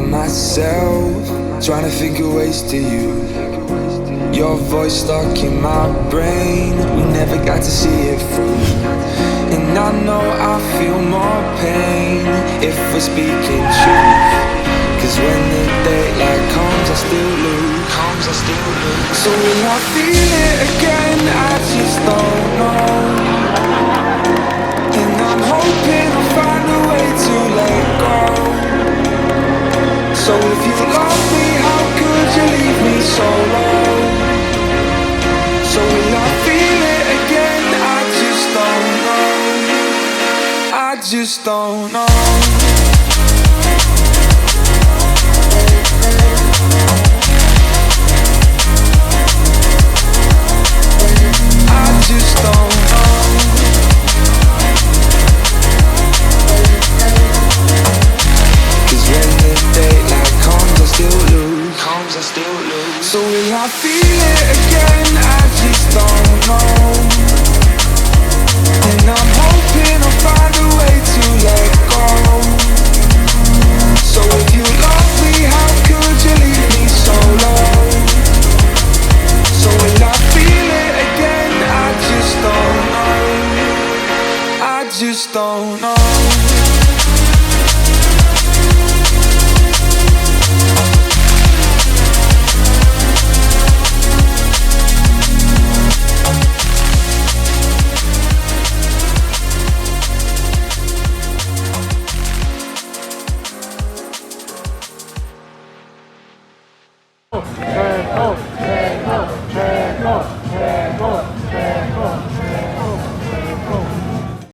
myself, trying to think of ways to you. Your voice stuck in my brain, we never got to see it through. And I know I feel more pain if we're speaking truth. Cause when the daylight comes, I still lose. So will I feel it again? I just don't know. And I'm hoping I'll find a way to let go. So if you love me, how could you leave me so low? So will I feel it again? I just don't know. I just don't know. I just don't know. Cause when the daylight comes, I still lose. So will I feel it again? I just don't know. And I'm hoping I'll find a way to let go. So if you love me, how could you leave me so low? So will I feel it again? I just don't know. I just don't know.